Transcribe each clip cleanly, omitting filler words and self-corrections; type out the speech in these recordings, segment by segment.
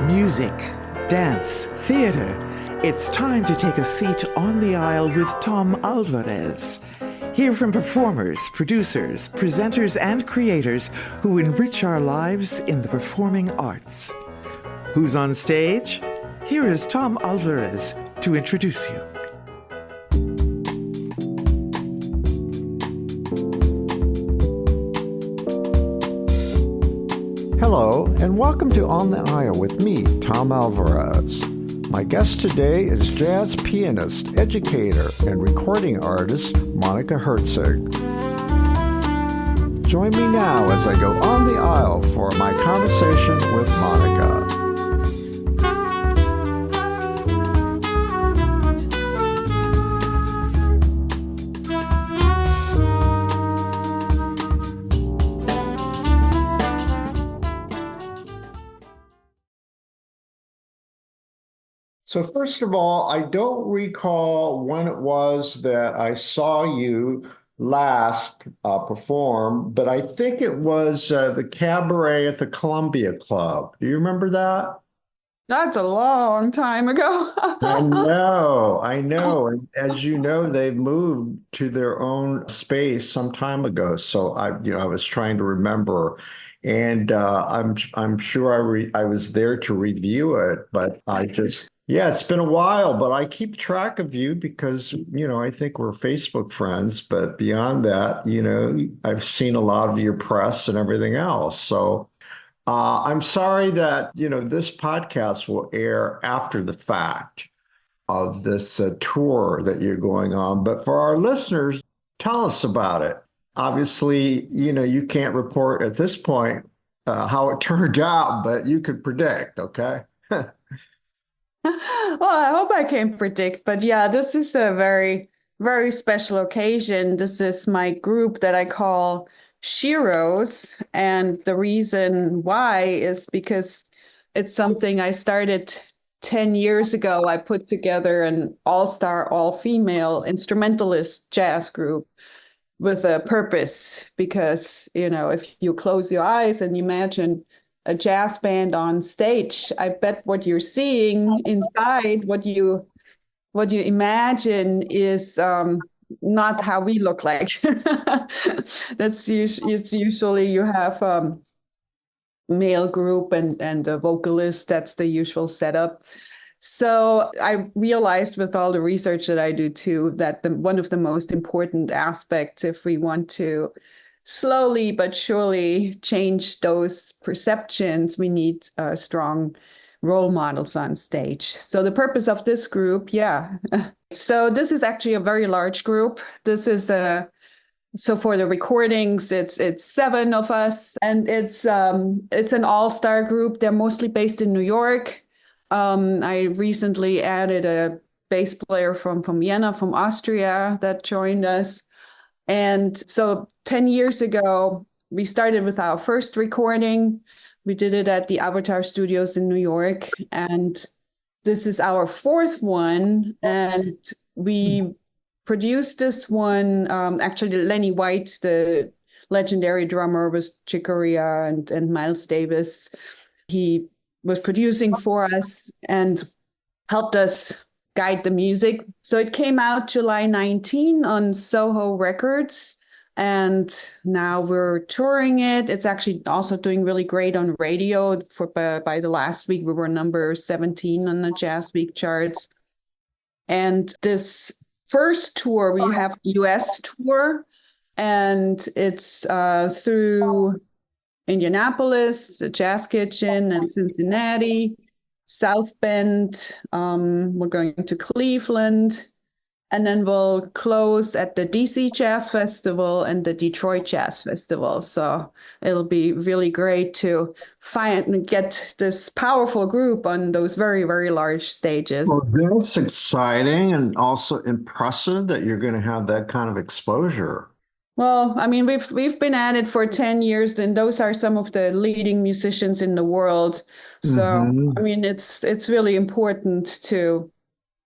Music, dance, theater. It's time to take a seat on the aisle with Tom Alvarez. Hear from performers, producers, presenters, and creators who enrich our lives in the performing arts. Who's on stage? Here is Tom Alvarez to introduce you. Hello, and welcome to On the Aisle with me, Tom Alvarez. My guest today is jazz pianist, educator, and recording artist Monika Herzig. Join me now as I go on the aisle for my conversation with Monika. So first of all, I don't recall when it was that I saw you last perform, but I think it was the cabaret at the Columbia Club. Do you remember that? That's a long time ago. I know. And as you know, they've moved to their own space some time ago. So I was trying to remember, and I'm sure I was there to review it, but yeah, it's been a while, but I keep track of you because, I think we're Facebook friends, but beyond that, I've seen a lot of your press and everything else. So I'm sorry that, this podcast will air after the fact of this tour that you're going on. But for our listeners, tell us about it. Obviously, you can't report at this point how it turned out, but you could predict, okay? Well, I hope I can predict, but yeah, this is a very, very special occasion. This is my group that I call Sheroes, and the reason why is because it's something I started 10 years ago. I put together an all-star, all-female instrumentalist jazz group with a purpose, because, if you close your eyes and imagine a jazz band on stage, I bet what you're seeing inside, what you imagine is not how we look like. It's usually you have male group and a vocalist. That's the usual setup. So I realized with all the research that I do too, that one of the most important aspects, if we want to slowly but surely change those perceptions, we need strong role models on stage. So the purpose of this group, so this is actually a very large group. This is so for the recordings, it's 7 of us, and it's an all-star group. They're mostly based in New York. I recently added a bass player from Vienna, from Austria, that joined us. And so 10 years ago, we started with our first recording. We did it at the Avatar Studios in New York. And this is our 4th one. And we produced this one. Actually, Lenny White, the legendary drummer with Chick Corea and Miles Davis, he was producing for us and helped us guide the music. So it came out July 19 on Soho Records, and now we're touring it. It's actually also doing really great on radio. By the last week, we were number 17 on the Jazz Week charts. And this first tour, we have the US tour, and it's through Indianapolis, the Jazz Kitchen, and Cincinnati, South Bend. We're going to Cleveland, and then we'll close at the DC Jazz Festival and the Detroit Jazz Festival. So it'll be really great to get this powerful group on those very, very large stages. Well, that's exciting and also impressive that you're going to have that kind of exposure. Well, I mean, we've been at it for 10 years, and those are some of the leading musicians in the world. So, I mean, it's really important to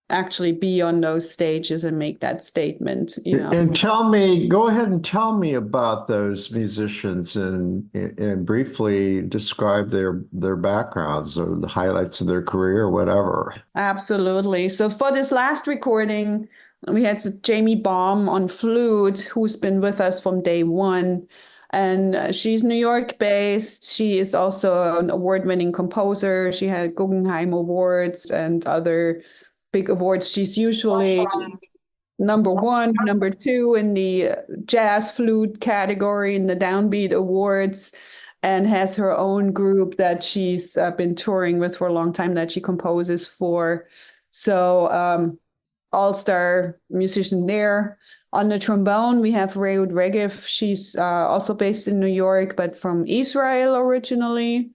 actually be on those stages and make that statement, And go ahead and tell me about those musicians and briefly describe their backgrounds or the highlights of their career or whatever. Absolutely. So for this last recording, we had Jamie Baum on flute, who's been with us from day one. And she's New York based. She is also an award-winning composer. She had Guggenheim Awards and other big awards. She's usually number one, number two in the jazz flute category in the Downbeat Awards, and has her own group that she's been touring with for a long time that she composes for. So all-star musician there. On the trombone, we have Reut Regev. She's also based in New York, but from Israel originally.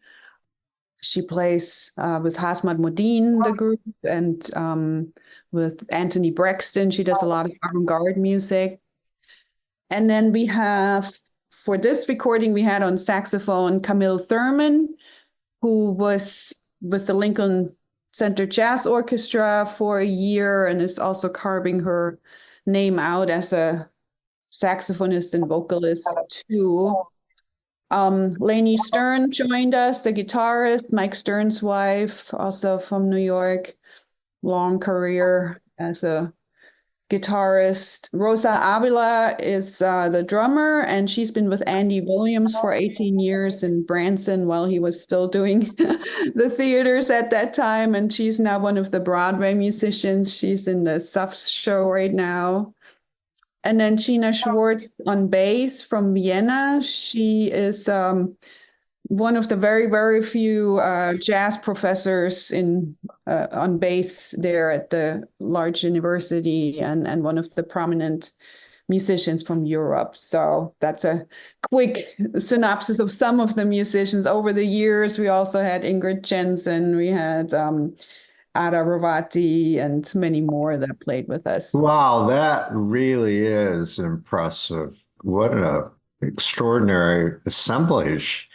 She plays with Hasmat Modin, the group, and with Anthony Braxton. She does a lot of avant-garde music. And then we have, for this recording, we had on saxophone Camille Thurman, who was with the Lincoln Center Jazz Orchestra for a year and is also carving her name out as a saxophonist and vocalist too. Lainey Stern joined us, the guitarist, Mike Stern's wife, also from New York, long career as a guitarist. Rosa Avila is the drummer, and she's been with Andy Williams for 18 years in Branson while he was still doing the theaters at that time. And she's now one of the Broadway musicians. She's in the Sufs show right now. And then Gina Schwartz on bass from Vienna. She is one of the very, very few jazz professors on bass there at the large university, and one of the prominent musicians from Europe. So that's a quick synopsis of some of the musicians. Over the years, we also had Ingrid Jensen, we had Ada Ravati, and many more that played with us. Wow, that really is impressive. What an extraordinary assemblage.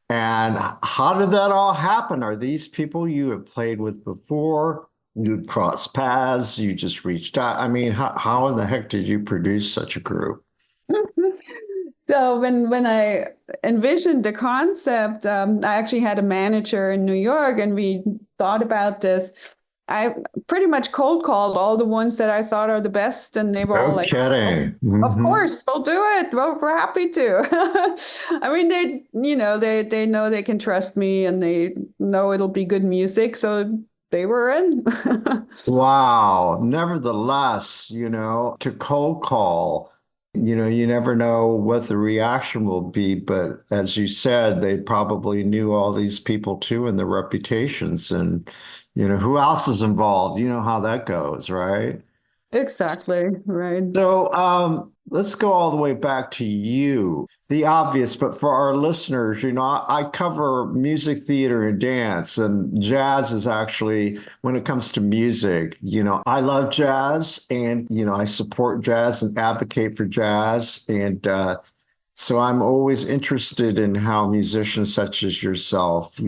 And how did that all happen? Are these people you have played with before? You'd crossed paths, you just reached out. I mean, how in the heck did you produce such a group? So when I envisioned the concept, I actually had a manager in New York, and we thought about this. I pretty much cold called all the ones that I thought are the best, and they were all like, kidding. Of course, we'll do it. Well, we're happy to. I mean, they know they can trust me, and they know it'll be good music, so they were in. Wow. Nevertheless, to cold call, you never know what the reaction will be. But as you said, they probably knew all these people too and their reputations. And, who else is involved? You know how that goes, right? Exactly, right. So let's go all the way back to you. The obvious, but for our listeners, I cover music, theater, and dance, and jazz is actually, when it comes to music, I love jazz, and, I support jazz and advocate for jazz. And so I'm always interested in how musicians such as yourself,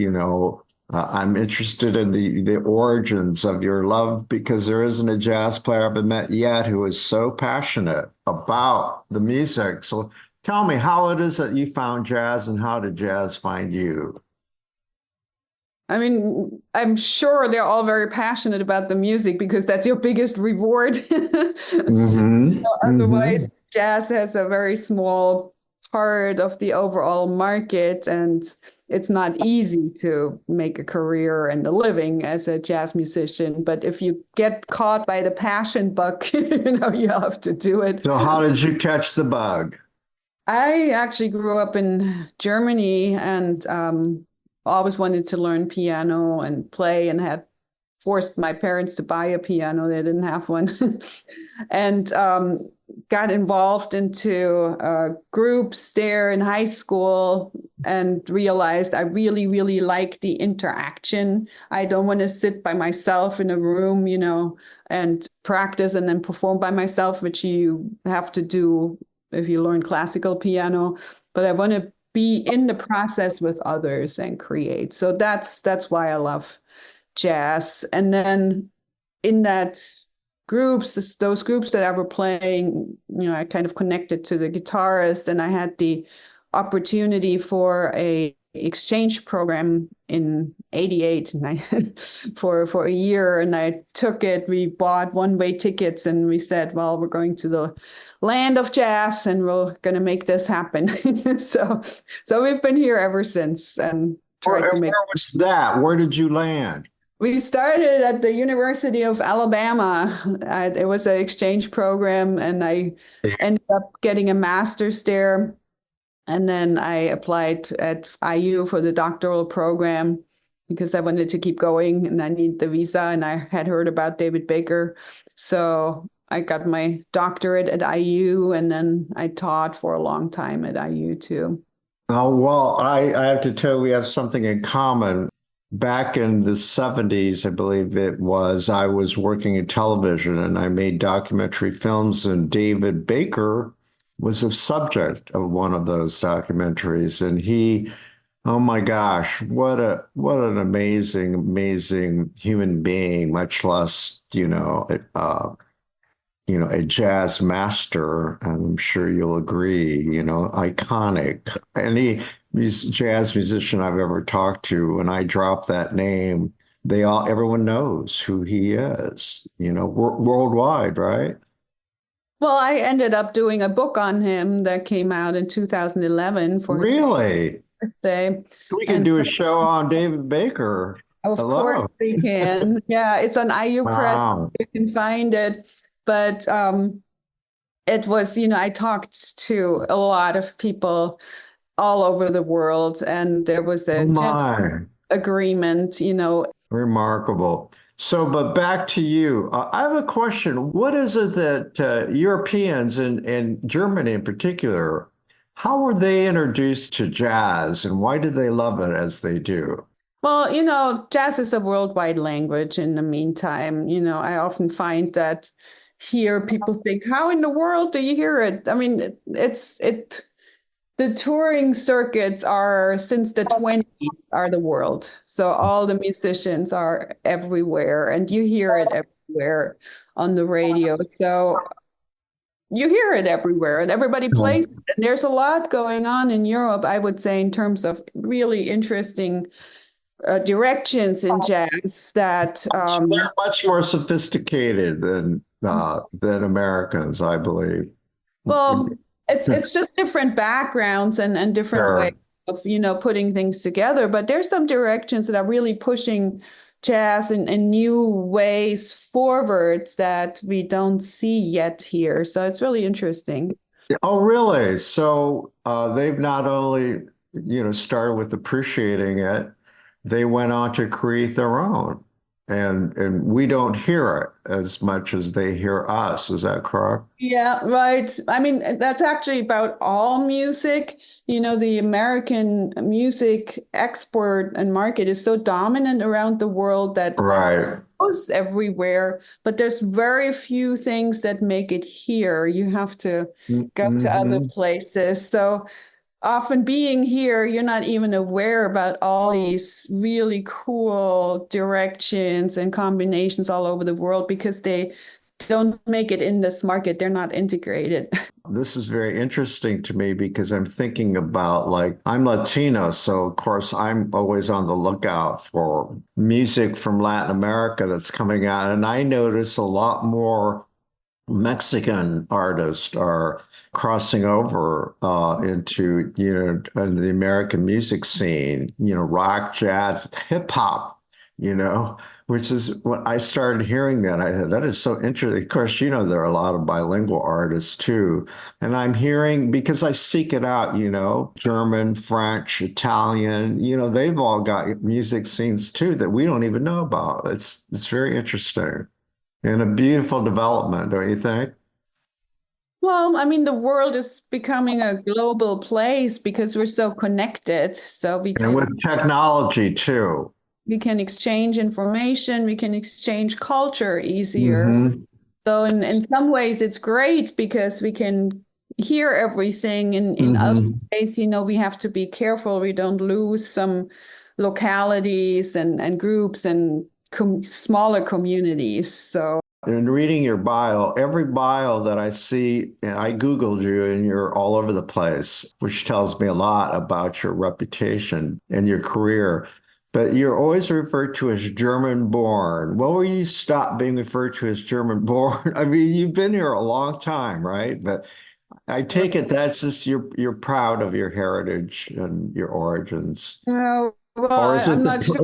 I'm interested in the origins of your love, because there isn't a jazz player I've met yet who is so passionate about the music. So tell me how it is that you found jazz, and how did jazz find you? I mean, I'm sure they're all very passionate about the music, because that's your biggest reward. Otherwise, jazz has a very small part of the overall market, and it's not easy to make a career and a living as a jazz musician. But if you get caught by the passion bug, you have to do it. So how did you catch the bug? I actually grew up in Germany, and always wanted to learn piano and play, and had forced my parents to buy a piano. They didn't have one. And got involved into groups there in high school, and realized I really, really like the interaction. I don't want to sit by myself in a room, and practice and then perform by myself, which you have to do if you learn classical piano. But I want to be in the process with others and create. So that's why I love jazz. And then in that groups, those groups that I were playing, I kind of connected to the guitarist, and I had the opportunity for a exchange program in 88 and for a year, and I took it. We bought one-way tickets and we said, well, we're going to the land of jazz and we're going to make this happen. so we've been here ever since and tried to make. Where was that? Where did you land? We started at the University of Alabama. It was an exchange program, and I ended up getting a master's there. And then I applied at IU for the doctoral program because I wanted to keep going and I needed the visa, and I had heard about David Baker. So I got my doctorate at IU, and then I taught for a long time at IU too. Oh, well, I have to tell you, we have something in common. Back in the 70s, I believe it was, I was working in television and I made documentary films, and David Baker was a subject of one of those documentaries. And he, oh my gosh, what an amazing human being, much less, a jazz master, and I'm sure you'll agree, iconic. Any jazz musician I've ever talked to, when I drop that name, everyone knows who he is, worldwide, right? Well, I ended up doing a book on him that came out in 2011 for Really? his birthday. We can do a show on David Baker. Of Hello. course we can. Yeah, it's on IU Press. Wow. You can find it. But it was, I talked to a lot of people all over the world, and there was a general agreement, Remarkable. So, but back to you. I have a question. What is it that Europeans and Germany in particular, how were they introduced to jazz, and why do they love it as they do? Well, jazz is a worldwide language in the meantime. I often find that here people think, how in the world do you hear it? I mean, the touring circuits are, since the 20s, are the world. So all the musicians are everywhere, and you hear it everywhere on the radio. So you hear it everywhere, and everybody plays it. And there's a lot going on in Europe, I would say, in terms of really interesting directions in jazz that they're much more sophisticated than Americans, I believe. Well, it's just different backgrounds and different ways of putting things together. But there's some directions that are really pushing jazz in new ways forwards that we don't see yet here. So it's really interesting. Oh, really? So they've not only started with appreciating it, they went on to create their own. And we don't hear it as much as they hear us. Is that correct? Yeah, right. I mean, that's actually about all music. The American music export and market is so dominant around the world that it goes everywhere. But there's very few things that make it here. You have to go to other places. So often being here, you're not even aware about all these really cool directions and combinations all over the world because they don't make it in this market. They're not integrated. This is very interesting to me because I'm thinking about, I'm Latino, so of course I'm always on the lookout for music from Latin America that's coming out. And I notice a lot more Mexican artists are crossing over into, the American music scene, rock, jazz, hip hop, which is when I started hearing that. I thought that is so interesting. Of course, there are a lot of bilingual artists too. And I'm hearing, because I seek it out, German, French, Italian, they've all got music scenes too that we don't even know about. It's very interesting. And a beautiful development, don't you think? Well, I mean, the world is becoming a global place because we're so connected. So and with technology too. We can exchange information, we can exchange culture easier. So in some ways it's great because we can hear everything. In other ways, we have to be careful we don't lose some localities and groups and smaller communities. So in reading your bio, every bio that I see, and I Googled you and you're all over the place, which tells me a lot about your reputation and your career. But you're always referred to as German born. When will you stop being referred to as German born? I mean, you've been here a long time, right? But I take it that's just you're proud of your heritage and your origins. Well, Or is it I'm not sure.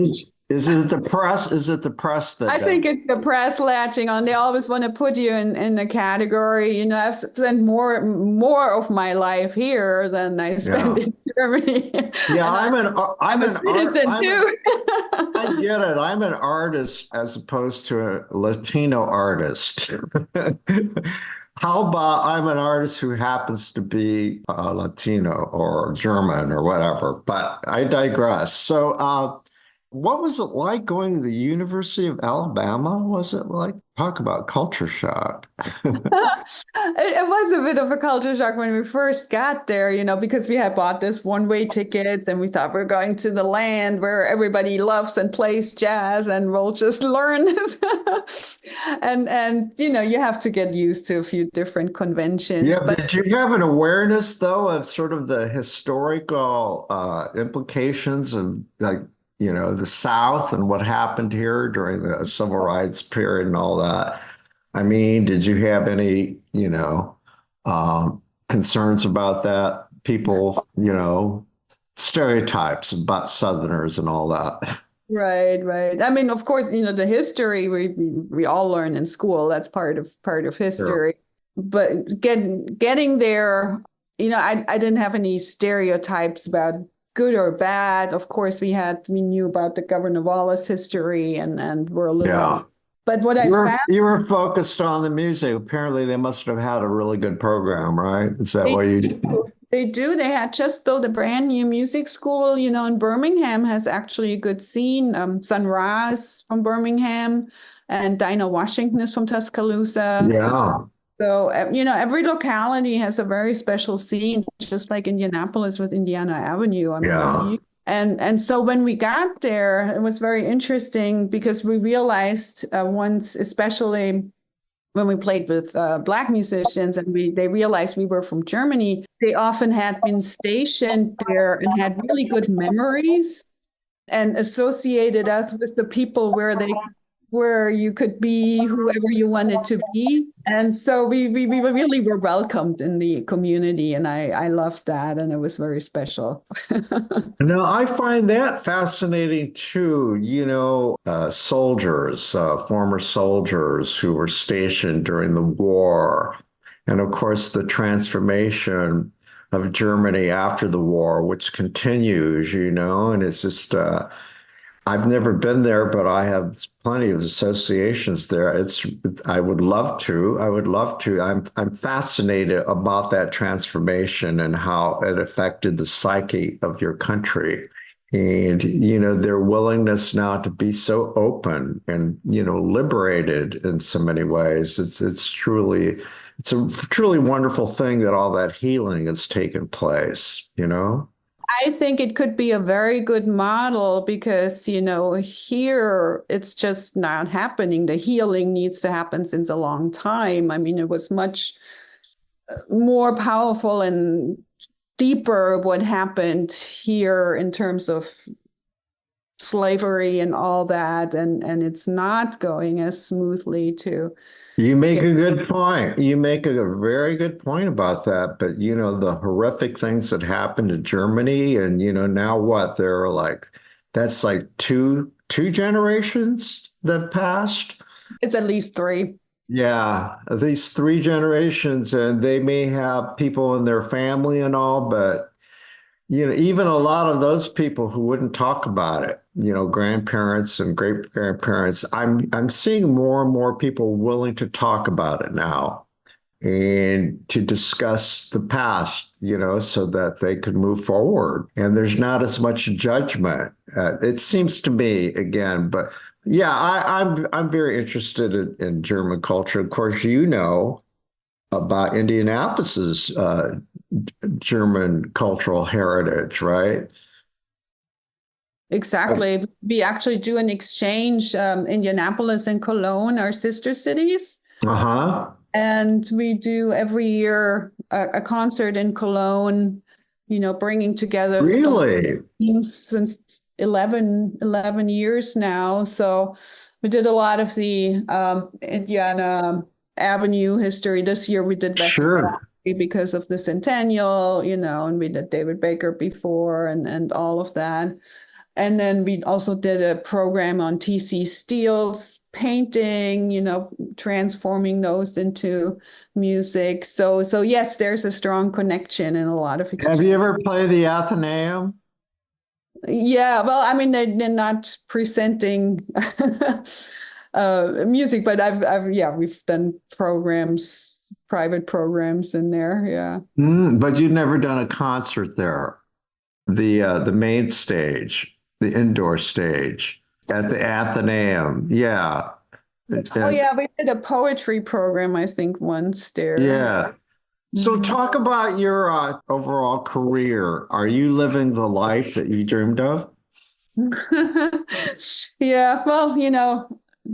is it the press? Is it the press that I think does? it's the press latching on. They always want to put you in a category. I've spent more of my life here than I spent Yeah. in Germany, Yeah, and I'm I'm a an art citizen too. I get it. I'm an artist as opposed to a Latino artist. How about I'm an artist who happens to be Latino or German or whatever, but I digress. So, what was it like going to the University of Alabama? Was it like, talk about culture shock? It was a bit of a culture shock when we first got there, because we had bought this one-way tickets and we thought we're going to the land where everybody loves and plays jazz and we'll just learn this. And you have to get used to a few different conventions. Yeah, But did you have an awareness though of sort of the historical implications of like, the South and what happened here during the civil rights period and all that? I mean, did you have any, concerns about that? People, stereotypes about Southerners and all that. right, right. I mean, of course, the history we all learn in school. That's part of Sure. history. But getting there, I didn't have any stereotypes about good or bad. Of course, we knew about the Governor Wallace history and we're a Yeah. little. But what I You were found, you were focused on the music. Apparently, they must have had a really good program, right? Is that they what you did? do. They do. They had just built a brand new music school. In Birmingham has actually a good scene. Sun Ra is from Birmingham, and Dinah Washington is from Tuscaloosa. Yeah, So, every locality has a very special scene, just like Indianapolis with Indiana Avenue. I mean, yeah, and so when we got there, it was very interesting because we realized once, especially when we played with Black musicians, and they realized we were from Germany, they often had been stationed there and had really good memories and associated us with the people where you could be whoever you wanted to be. And so we really were welcomed in the community, and I loved that, and it was very special. No, I find that fascinating too. Soldiers, former soldiers who were stationed during the war. And of course, the transformation of Germany after the war, which continues, and it's just, I've never been there, but I have plenty of associations there. I would love to. I would love to. I'm fascinated about that transformation and how it affected the psyche of your country. And, their willingness now to be so open and, liberated in so many ways. It's a truly wonderful thing that all that healing has taken place. I think it could be a very good model because, here it's just not happening. The healing needs to happen since a long time. I mean, it was much more powerful and deeper what happened here in terms of slavery and all that, and it's not going as smoothly to You make get. a good point. You make a very good point about that. But the horrific things that happened to Germany and now what? There are that's like two generations that passed. It's at least three. Yeah, these three generations, and they may have people in their family and all, but even a lot of those people who wouldn't talk about it, grandparents and great grandparents, I'm seeing more and more people willing to talk about it now and to discuss the past, so that they could move forward. And there's not as much judgment. It seems to me again, but yeah, I'm very interested in German culture. Of course, about Indianapolis's German cultural heritage, right? Exactly. We actually do an exchange, Indianapolis and Cologne, our sister cities. Uh-huh. And we do every year a concert in Cologne, bringing together some Really? teams since 11 years now. So we did a lot of the Indiana Avenue history. This year we did West Sure. because of the centennial, and we did David Baker before and all of that. And then we also did a program on TC Steele's painting, transforming those into music. So yes, there's a strong connection and a lot of Have you ever played the Athenaeum? Yeah, well, I mean, they're not presenting music, but we've done programs, private programs in there. Yeah. But you've never done a concert there. The main stage, the indoor stage at the Athenaeum. Yeah. Oh, yeah, we did a poetry program, I think, once there. Yeah. So Mhm. talk about your overall career. Are you living the life that you dreamed of? Yeah, well,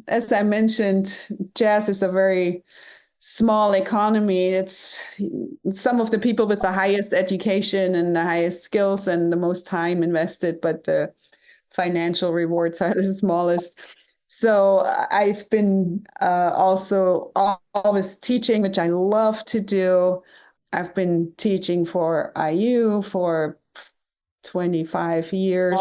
as I mentioned, jazz is a very small economy. It's some of the people with the highest education and the highest skills and the most time invested, but the financial rewards are the smallest. So I've been also always teaching, which I love to do. I've been teaching for IU for 25 years.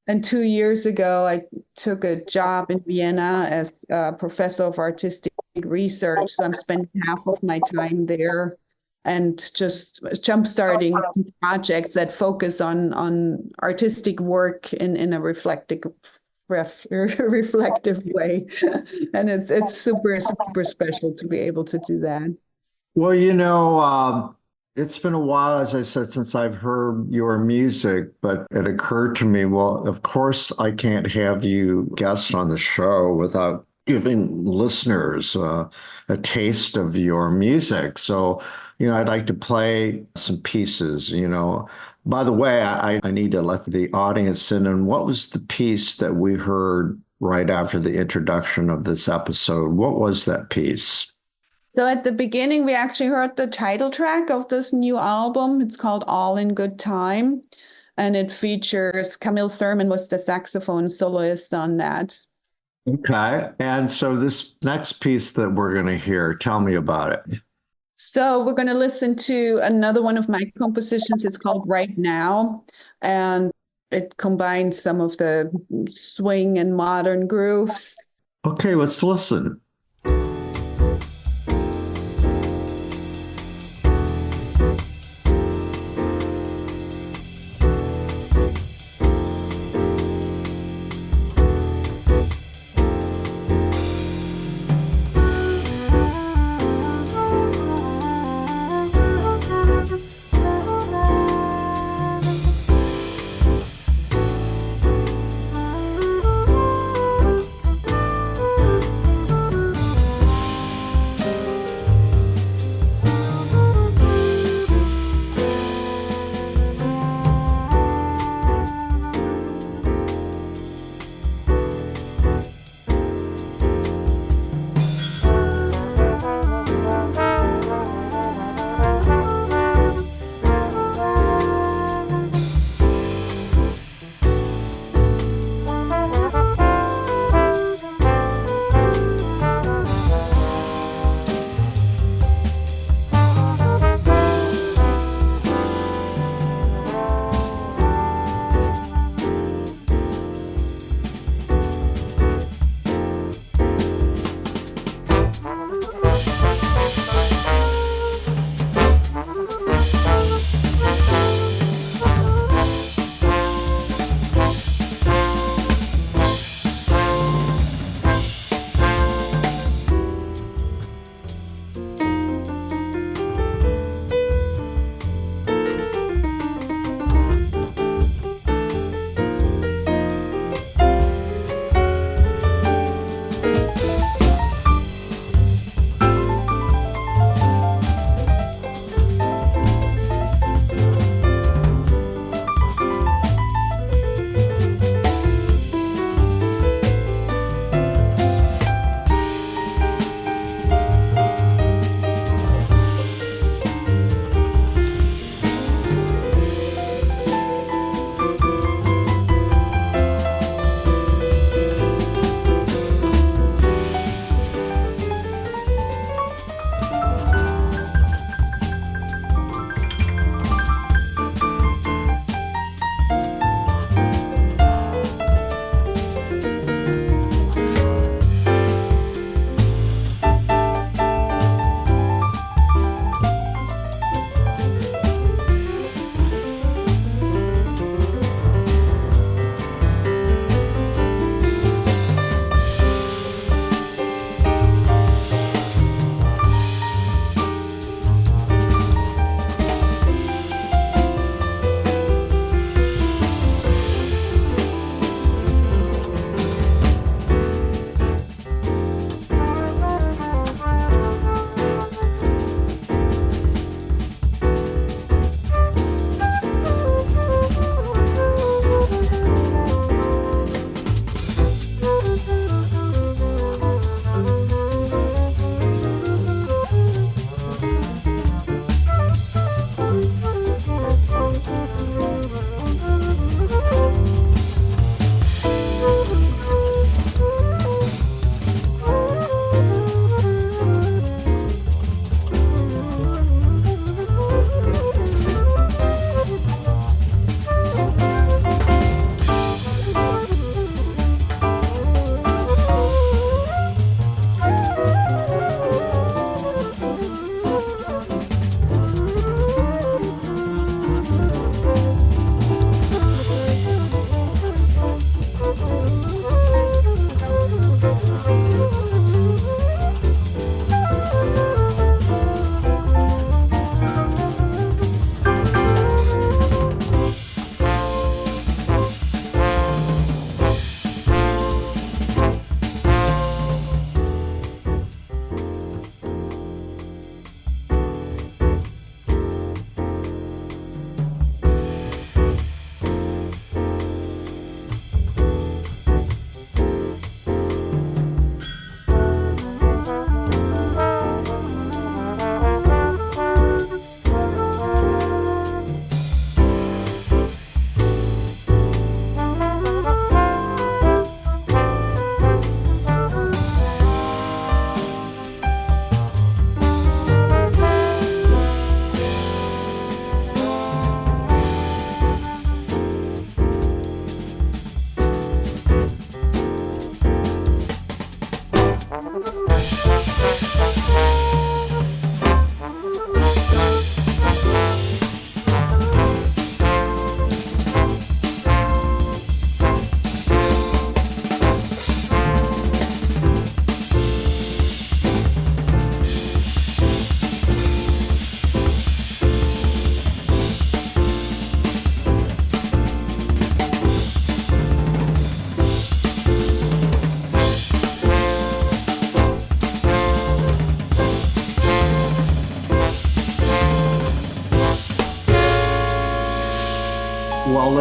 And 2 years ago, I took a job in Vienna as a professor of artistic research. So I'm spending half of my time there and just jumpstarting projects that focus on artistic work in a reflective way. And it's super, super special to be able to do that. Well, it's been a while, as I said, since I've heard your music, but it occurred to me, well, of course, I can't have you guest on the show without giving listeners a taste of your music. So, I'd like to play some pieces, By the way, I need to let the audience in. And what was the piece that we heard right after the introduction of this episode? What was that piece? So at the beginning, we actually heard the title track of this new album. It's called All in Good Time. And it features Camille Thurman was the saxophone soloist on that. Okay. And so this next piece that we're going to hear, tell me about it. So we're going to listen to another one of my compositions. It's called Right Now. And it combines some of the swing and modern grooves. Okay, let's listen.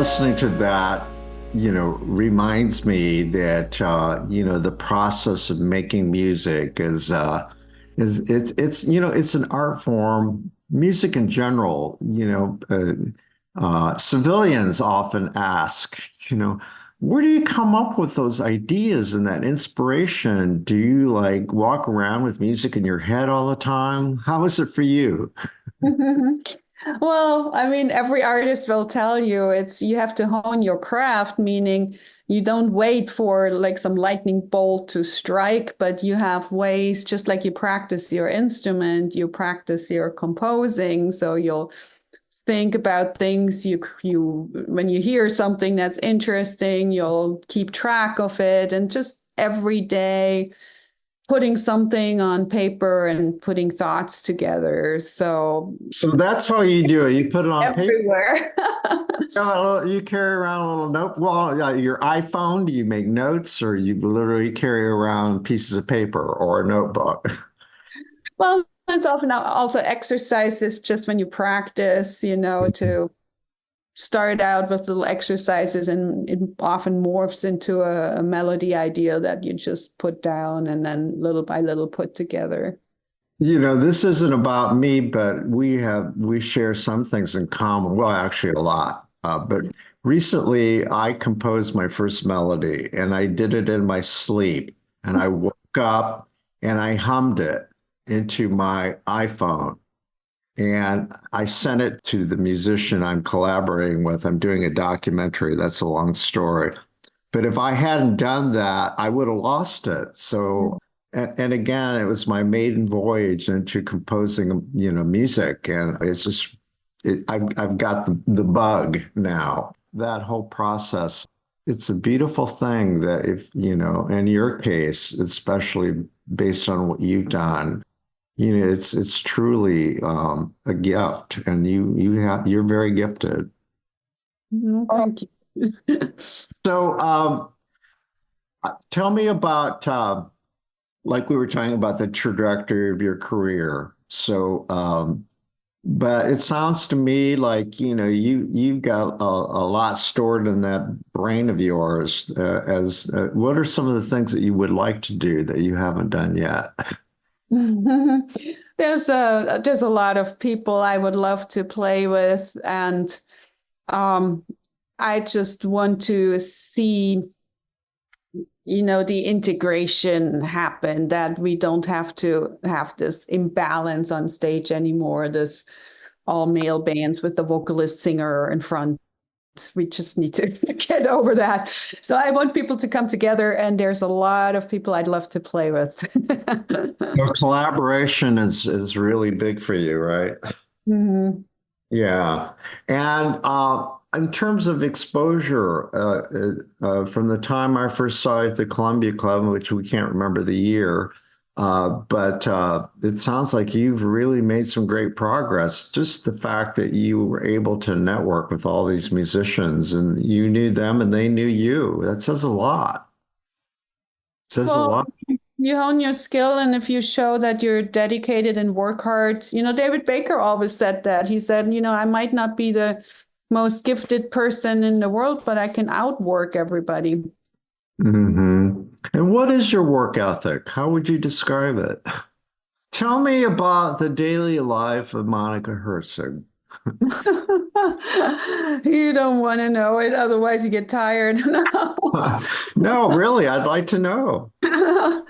listening to that, reminds me that the process of making music it's an art form. Music in general, civilians often ask, where do you come up with those ideas and that inspiration? Do you like walk around with music in your head all the time? How is it for you? Well, I mean, every artist will tell you you have to hone your craft, meaning you don't wait for like some lightning bolt to strike, but you have ways, just like you practice your instrument, you practice your composing. So you'll think about things you when you hear something that's interesting, you'll keep track of it, and just every day putting something on paper and putting thoughts together. So that's how you do it. You put it on paper. Everywhere. You carry around a little note. Well, your iPhone, do you make notes or you literally carry around pieces of paper or a notebook? Well, it's often also exercises just when you practice, to start out with little exercises, and it often morphs into a melody idea that you just put down and then little by little put together. This isn't about me, but we share some things in common. Well, actually, a lot. But recently, I composed my first melody, and I did it in my sleep. And I woke up and I hummed it into my iPhone, and I sent it to the musician I'm collaborating with. I'm doing a documentary. That's a long story. But if I hadn't done that, I would have lost it. So, and again, it was my maiden voyage into composing, music. And it's just, I've got the bug now. That whole process, it's a beautiful thing that if, in your case, especially based on what you've done, it's truly a gift, and you're very gifted. Thank you. So, tell me about like we were talking about the trajectory of your career. So, but it sounds to me like you've got a lot stored in that brain of yours. As what are some of the things that you would like to do that you haven't done yet? There's a lot of people I would love to play with, and I just want to see, the integration happen, that we don't have to have this imbalance on stage anymore, this all male bands with the vocalist singer in front. We just need to get over that. So I want people to come together, and there's a lot of people I'd love to play with. So collaboration is really big for you, right? Mm-hmm. Yeah. And in terms of exposure, from the time I first saw you at the Columbia Club, which we can't remember the year, but it sounds like you've really made some great progress. Just the fact that you were able to network with all these musicians and you knew them and they knew you, that says a lot. It says a Well, lot. you hone your skill, and if you show that you're dedicated and work hard, David Baker always said that. He said, I might not be the most gifted person in the world, but I can outwork everybody. Mm-hmm. And what is your work ethic? How would you describe it? Tell me about the daily life of Monika Herzig. You don't want to know it, otherwise you get tired. No, really, I'd like to know. I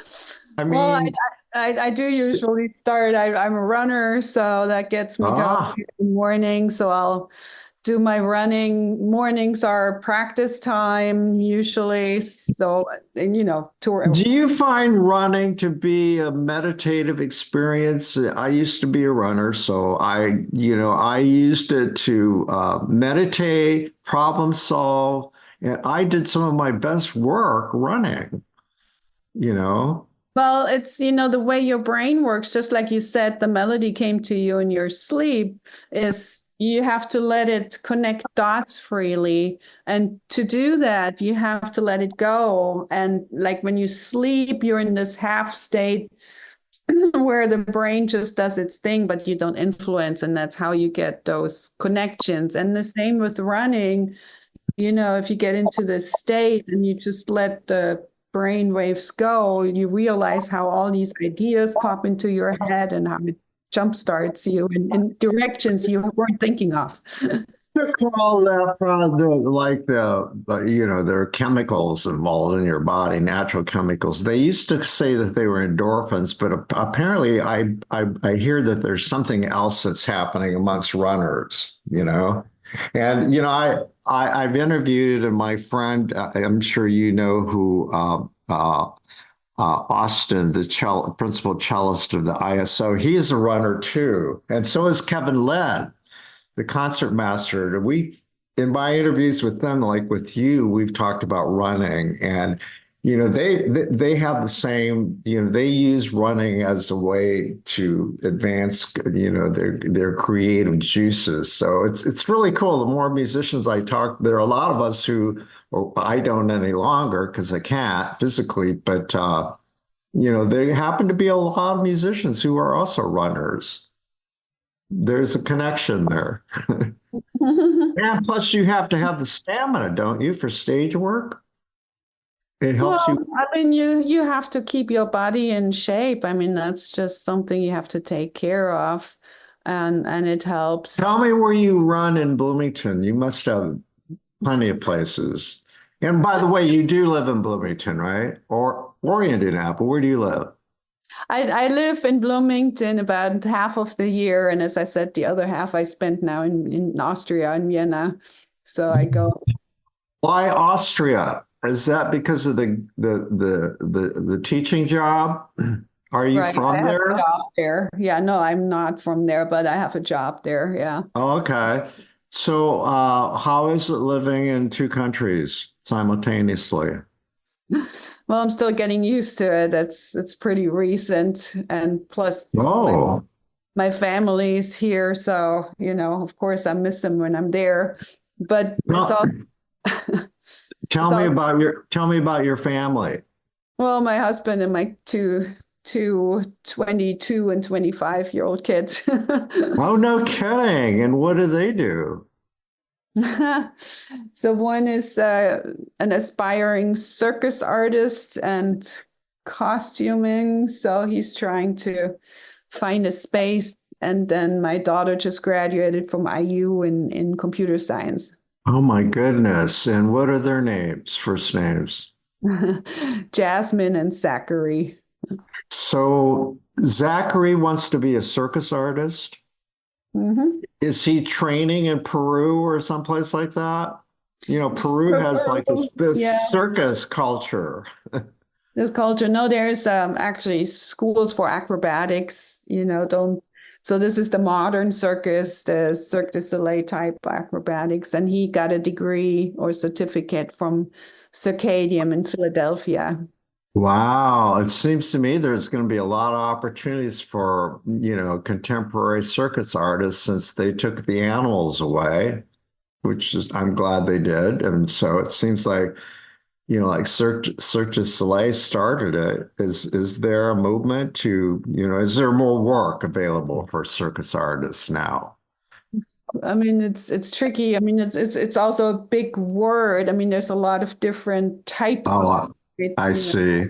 Well, mean, I do usually start. I'm a runner, so that gets me going in the morning. So I'll do my running. Mornings are practice time usually. So, and tour. do you find running to be a meditative experience? I used to be a runner, so I used it to meditate, problem solve, and I did some of my best work running, you know? Well, it's, the way your brain works, just like you said, the melody came to you in your sleep, is you have to let it connect dots freely. And to do that, you have to let it go. And like when you sleep, you're in this half state where the brain just does its thing, but you don't influence. And that's how you get those connections. And the same with running. if you get into this state and you just let the brain waves go, you realize how all these ideas pop into your head and how it jumpstarts you in directions you weren't thinking of. They're called there are chemicals involved in your body, natural chemicals. They used to say that they were endorphins, but apparently I hear that there's something else that's happening amongst runners, And I've interviewed and my friend, I'm sure you know who Austin, the principal cellist of the ISO, he's a runner too, and so is Kevin Lynn, the concert master. In my interviews with them, like with you, we've talked about running, and they have the same. They use running as a way to advance, their creative juices. So it's really cool. The more musicians I talk, there are a lot of us who, or I don't any longer because I can't physically, but there happen to be a lot of musicians who are also runners. There's a connection there. And plus you have to have the stamina, don't you, for stage work? It helps Well, you. I mean, you have to keep your body in shape. I mean, that's just something you have to take care of, and it helps. Tell me where you run in Bloomington. You must have plenty of places. And by the way, you do live in Bloomington, right? Or Indianapolis. Where do you live? I live in Bloomington about half of the year, and as I said, the other half I spend now in Austria in Vienna. So I go. Why Austria? Is that because of the teaching job? Are you Right, I from have a there? job there. Yeah, no, I'm not from there, but I have a job there. Yeah. Oh, okay. So, how is it living in two countries simultaneously? Well, I'm still getting used to it. It's pretty recent, and plus Oh, my family's here, so of course I miss them when I'm there. But it's well, all it's all tell me about your family. well, my husband and my two 22 and 25-year-old kids. Oh, no kidding. And what do they do? So one is an aspiring circus artist and costuming, so he's trying to find a space. And then my daughter just graduated from IU in computer science. Oh my goodness. And what are their names, first names? Jasmine and Zachary. So Zachary wants to be a circus artist. Hmm. Is he training in Peru or someplace like that? Peru has like this Yeah, circus culture. there's culture. No, there's actually schools for acrobatics, don't. So this is the modern circus, the Cirque du Soleil type acrobatics, and he got a degree or certificate from Circadium in Philadelphia. Wow. It seems to me there's going to be a lot of opportunities for, contemporary circus artists since they took the animals away, which is, I'm glad they did. And so it seems like, like Cirque du Soleil started it. Is there a movement to, is there more work available for circus artists now? I mean, it's tricky. I mean, it's also a big word. I mean, there's a lot of different types of Oh, it, I see.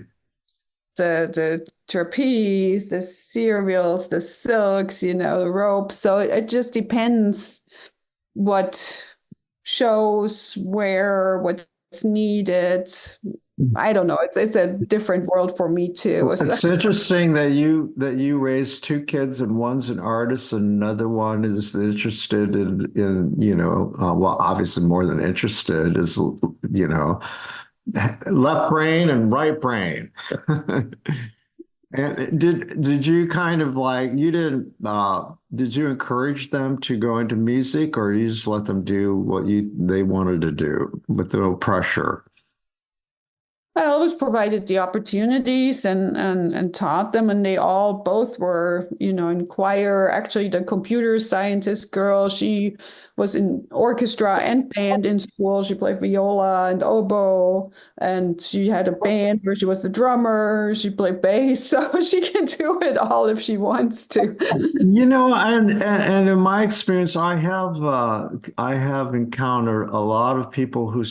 the trapeze, the serials, the silks, the ropes. So it just depends what shows where, what's needed. I don't know. It's a different world for me too. It's interesting that you raised two kids and one's an artist and another one is interested in well, obviously more than interested is left brain and right brain. And did you kind of like you didn't did you encourage them to go into music or you just let them do what they wanted to do with no pressure? I always provided the opportunities and taught them, and they all both were, in choir. Actually, the computer scientist girl, she was in orchestra and band in school. She played viola and oboe, and she had a band where she was the drummer. She played bass, so she can do it all if she wants to. And in my experience, I have encountered a lot of people who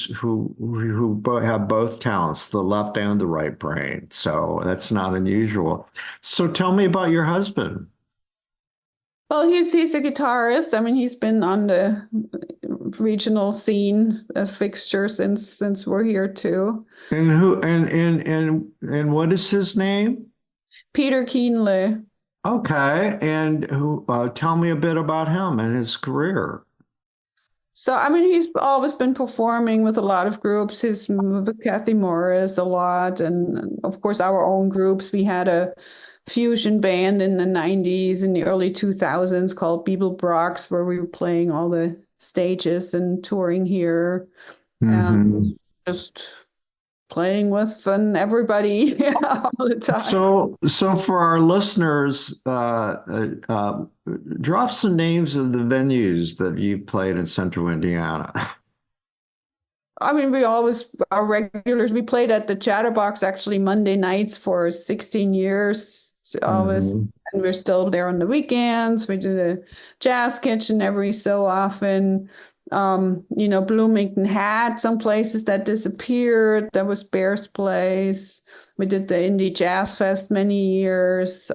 have both talents, the left and the right brain. So that's not unusual. So tell me about your husband. Well, he's a guitarist. I mean, he's been on the regional scene, a fixture since we're here too. And what is his name? Peter Kienle. Okay, and who? Tell me a bit about him and his career. So, I mean, he's always been performing with a lot of groups. He's with Kathy Morris a lot, and of course our own groups. We had a fusion band in the 90s, in the early 2000s called Beeble Brox, where we were playing all the stages and touring here, and just playing with and everybody all the time. So for our listeners, drop some names of the venues that you've played in Central Indiana. I mean, we always are regulars. We played at the Chatterbox actually Monday nights for 16 years. So always, and we're still there on the weekends. We do the Jazz Kitchen every so often. Bloomington had some places that disappeared. That was Bear's Place. We did the Indie Jazz Fest many years.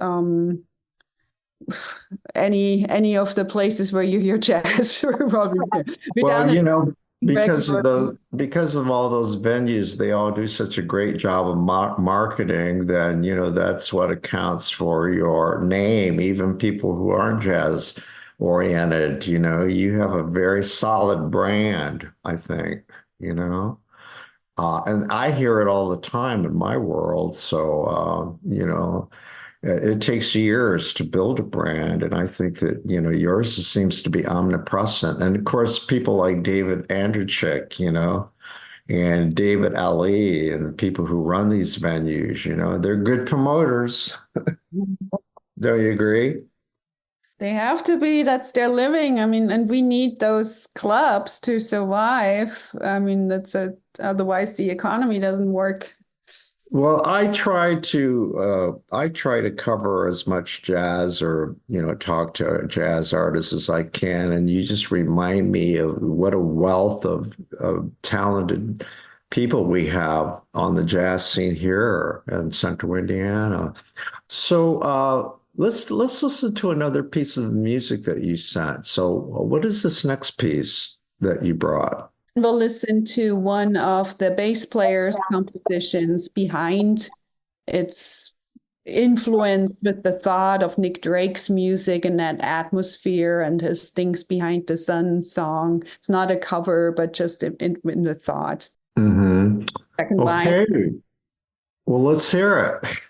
Any of the places where you hear jazz, we're probably there. Well, because of all those venues, they all do such a great job of marketing, then that's what accounts for your name. Even people who aren't jazz oriented, you have a very solid brand, I think, and I hear it all the time in my world. So, it takes years to build a brand. And I think that, yours seems to be omnipresent. And of course, people like David Andrzejczyk, and David Ali and people who run these venues, they're good promoters. Don't you agree? They have to be. That's their living. I mean, and we need those clubs to survive. I mean, otherwise the economy doesn't work. Well, I try to cover as much jazz or, talk to jazz artists as I can. And you just remind me of what a wealth of talented people we have on the jazz scene here in Central Indiana. So let's listen to another piece of music that you sent. So what is this next piece that you brought? We'll listen to one of the bass player's compositions behind its influence with the thought of Nick Drake's music and that atmosphere and his Things Behind the Sun song. It's not a cover, but just in the thought. Mm-hmm. Second okay. line. Well, let's hear it.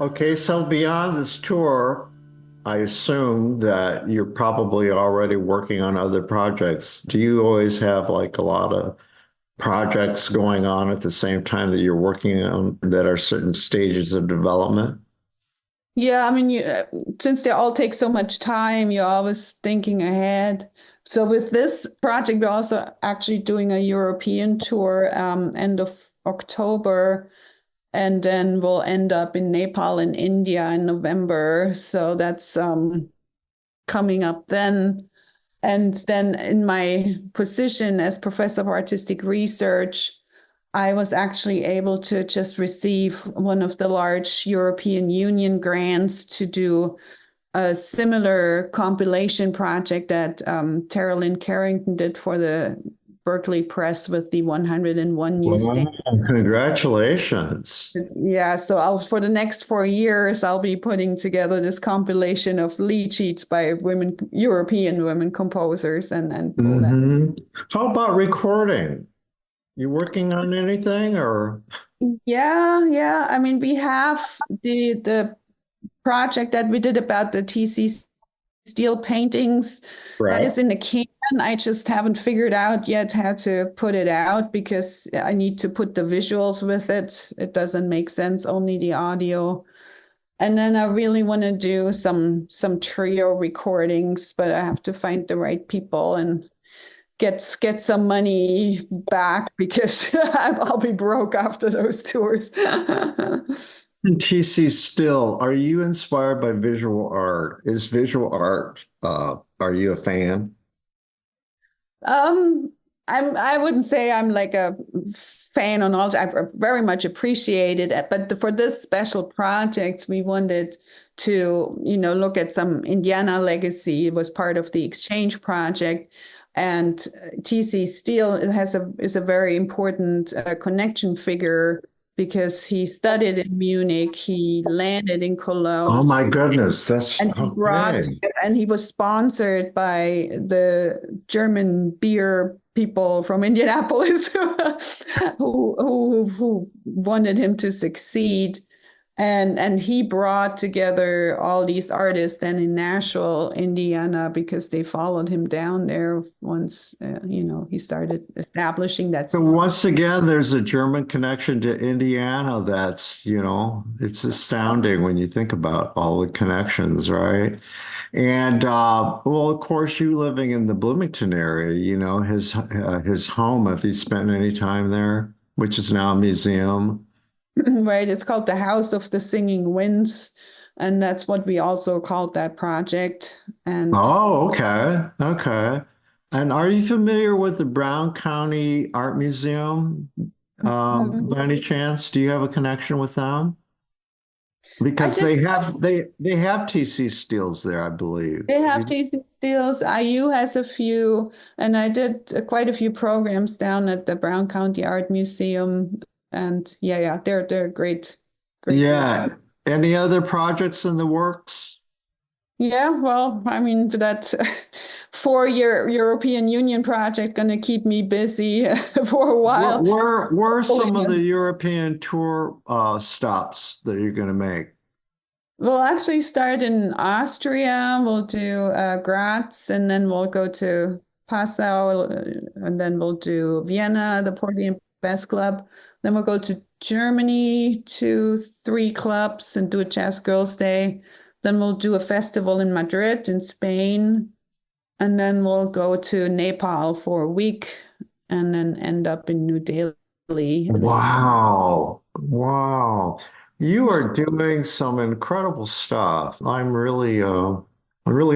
Okay, so beyond this tour, I assume that you're probably already working on other projects. Do you always have like a lot of projects going on at the same time that you're working on that are certain stages of development? Yeah, I mean, since they all take so much time, you're always thinking ahead. So with this project, we're also actually doing a European tour end of October, and then we'll end up in Nepal and India in November. So that's coming up then. And then in my position as professor of artistic research, I was actually able to just receive one of the large European Union grants to do a similar compilation project that Tara Lynn Carrington did for the Berkeley Press with the 101 news Wow, stations. congratulations. Yeah, so for the next 4 years, I'll be putting together this compilation of lead sheets by European women composers, and pull that. How about recording? You working on anything or? Yeah, yeah. I mean, we have the project that we did about the TC steel paintings that Right. is in the can. I just haven't figured out yet how to put it out because I need to put the visuals with it. It doesn't make sense, only the audio. And then I really want to do some trio recordings, but I have to find the right people and get some money back because I'll be broke after those tours. And TC Still, are you inspired by visual art? Is visual art, are you a fan? Um, I wouldn't say I'm like a fan on all. I very much appreciated it, but for this special project, we wanted to, look at some Indiana legacy. It was part of the exchange project, and TC Steele is a very important connection figure because he studied in Munich, he landed in Oh Cologne, my goodness, that's and okay. he was sponsored by the German beer people from Indianapolis who wanted him to succeed. And he brought together all these artists then in Nashville, Indiana, because they followed him down there once, he started establishing that So scene. once again, there's a German connection to Indiana that's, it's astounding when you think about all the connections, right? And well, of course, you living in the Bloomington area, his home, have you spent any time there, which is now a museum? Right. It's called the House of the Singing Winds. And that's what we also called that project. And Oh, okay. Okay. And are you familiar with the Brown County Art Museum? By any chance, do you have a connection with them? I Because did. they have TC Steels there, I believe. They have these steels. IU has a few, and I did quite a few programs down at the Brown County Art Museum. And yeah, they're great, great group. Yeah. Any other projects in the works? Yeah, well, I mean that 4 year European Union project gonna keep me busy for a Where, while. where, where are some of the Hopefully, European tour stops that you're going to make? we'll actually start in Austria. We'll do Graz, and then we'll go to Passau, and then we'll do Vienna, the Porgy and Bess Club. Then we'll go to Germany, 2, 3 clubs, and do a Jazz Girls Day. Then we'll do a festival in Madrid, in Spain, and then we'll go to Nepal for a week, and then end up in New Delhi. Wow. Wow. You are doing some incredible stuff. I'm really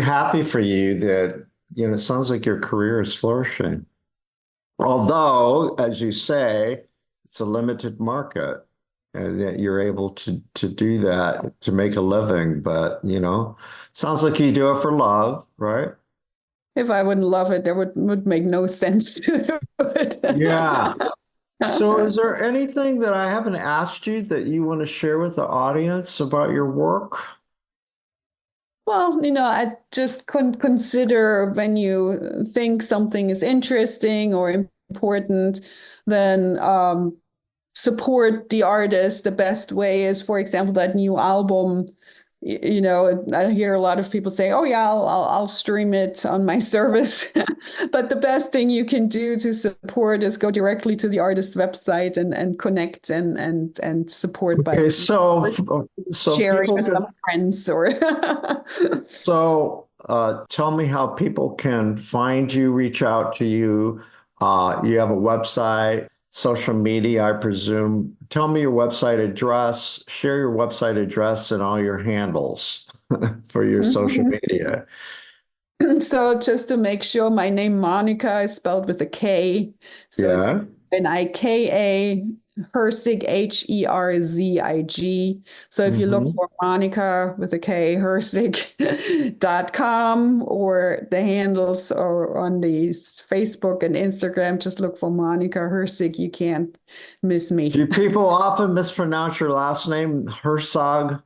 happy for you that, it sounds like your career is flourishing. Although, as you say, it's a limited market and that you're able to do that to make a living. But, sounds like you do it for love, right? If I wouldn't love it, there would make no sense to do Yeah. it. So is there anything that I haven't asked you that you want to share with the audience about your work? Well, I just couldn't consider when you think something is interesting or important, then support the artist, the best way is, for example, that new album. I hear a lot of people say, "Oh yeah, I'll stream it on my service." But the best thing you can do to support is go directly to the artist's website and connect and support by Okay, so sharing people with can, some friends or tell me how people can find you, reach out to you. You have a website, social media, I presume. Tell me your website address, share your website address and all your handles for your social media. So just to make sure, my name Monika is spelled with a K. So it's Yeah. Nika Herzig, Herzig. So if you look Mhm. for Monika with a K, Herzig.com, or the handles or on these Facebook and Instagram, just look for Monika Herzig. You can't miss me. Do people often mispronounce your last name, Herzog?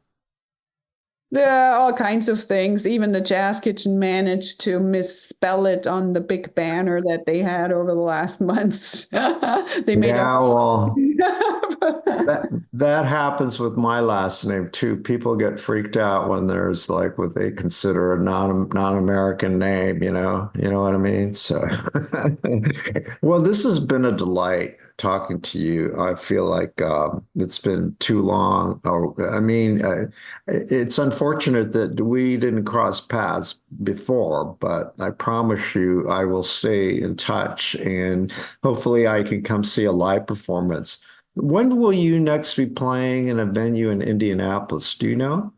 Yeah, all kinds of things. Even the Jazz Kitchen managed to misspell it on the big banner that they had over the last months. They made a Yeah, well, that happens with my last name too. People get freaked out when there's like what they consider a non-American name, you know what I mean? So, well, this has been a delight talking to you. I feel like it's been too long. Oh, I mean, it's unfortunate that we didn't cross paths before, but I promise you I will stay in touch and hopefully I can come see a live performance. When will you next be playing in a venue in Indianapolis? Do you know?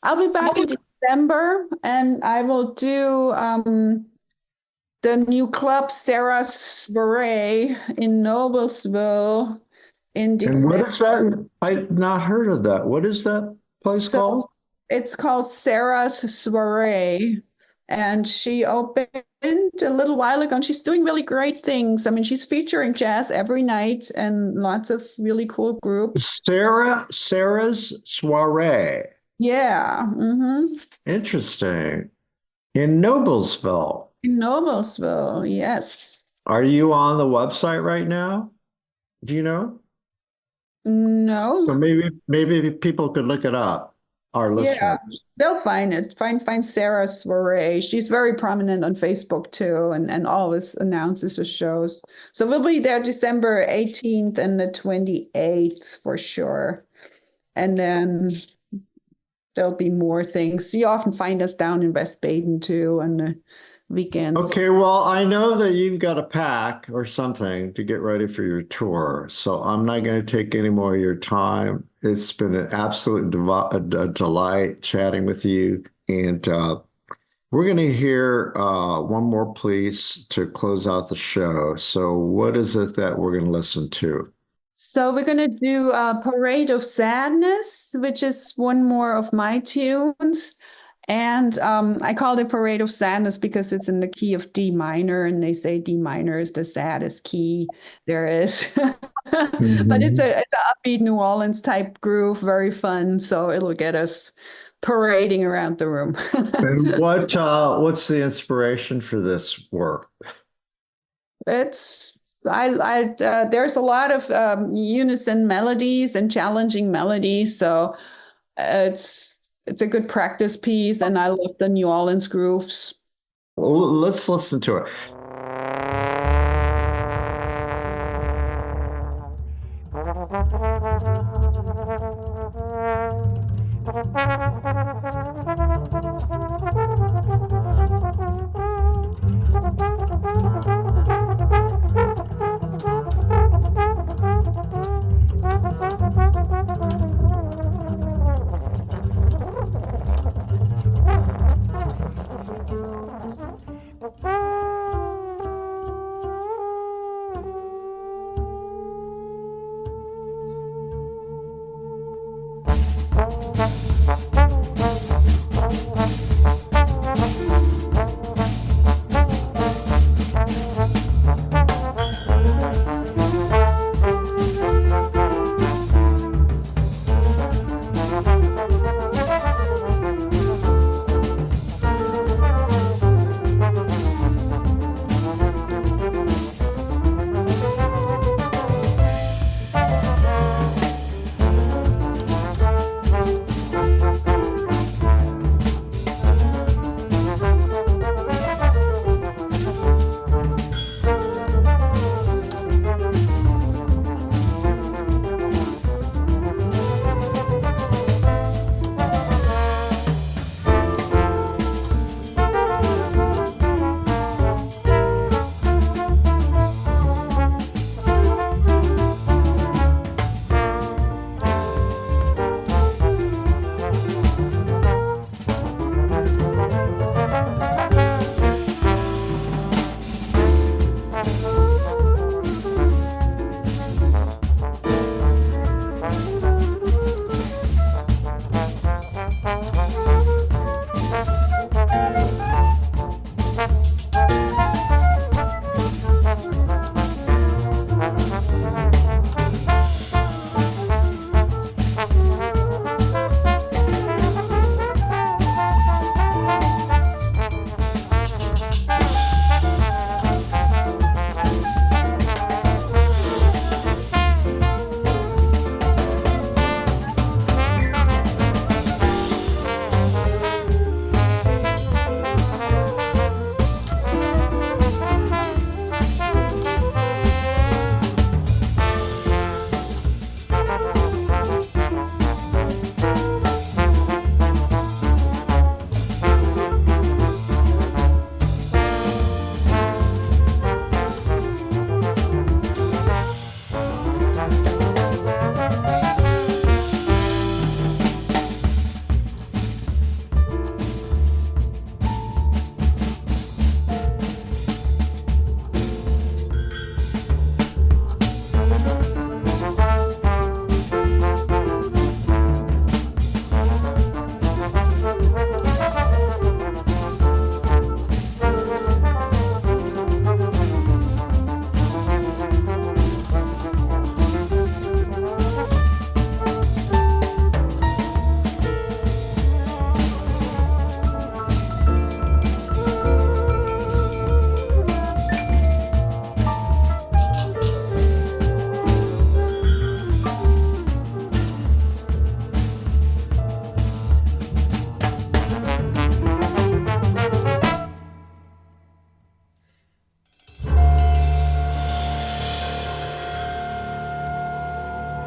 I'll be back in December and I will do the new club Sarah's Soiree in Noblesville in And what December. is that? I've not heard of that. What is that place So called? it's called Sarah's Soiree, and she opened a little while ago, and she's doing really great things. I mean, she's featuring jazz every night and lots of really cool groups. Sarah's Soiree. Yeah, Interesting. In Noblesville. in Noblesville, yes. Are you on the website right now? Do you know? So No, maybe people could look it up, our yeah, listeners. they'll find it. Find Sarah's Soiree. She's very prominent on Facebook too, and always announces the shows. So we'll be there December 18th and the 28th for sure. And then there'll be more things. You often find us down in West Baden too on the weekends. Okay, well, I know that you've got a pack or something to get ready for your tour, so I'm not going to take any more of your time. It's been an absolute delight chatting with you, and we're going to hear one more piece to close out the show. So, what is it that we're going to listen to? So we're gonna do Parade of Sadness, which is one more of my tunes. And I called it Parade of Sadness because it's in the key of D minor, and they say D minor is the saddest key there is. But it's Mhm. a upbeat New Orleans type groove, very fun. So it'll get us parading around the room. And what's the inspiration for this work? It's there's a lot of unison melodies and challenging melodies, so it's a good practice piece, and I love the New Orleans grooves. Well, let's listen to it.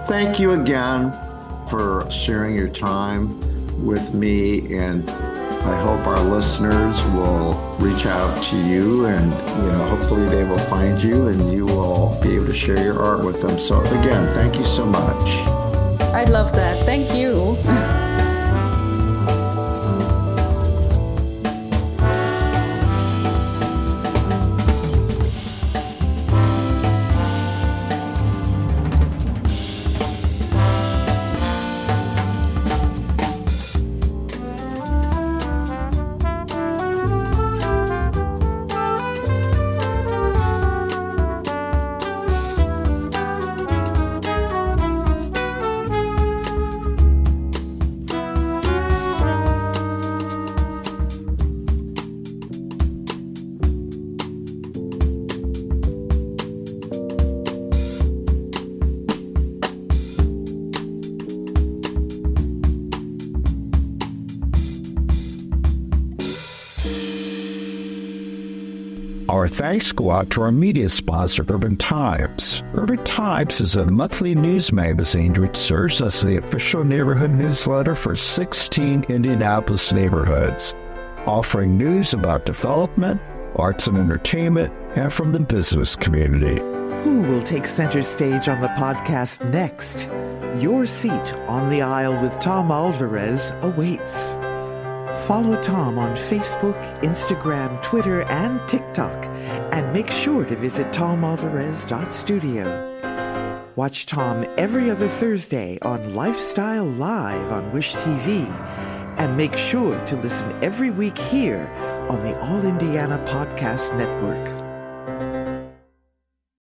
thank you again for sharing your time with me, and I hope our listeners will reach out to you, and hopefully they will find you and you will be able to share your art with them. So again, thank you so much. I'd love that. Thank you. Our thanks go out to our media sponsor, Urban Times. Urban Times is a monthly news magazine which serves as the official neighborhood newsletter for 16 Indianapolis neighborhoods, offering news about development, arts and entertainment, and from the business community. Who will take center stage on the podcast next? Your seat on the aisle with Tom Alvarez awaits. Follow Tom on Facebook, Instagram, Twitter, and TikTok, and make sure to visit tomalvarez.studio. Watch Tom every other Thursday on Lifestyle Live on Wish TV, and make sure to listen every week here on the All Indiana Podcast Network.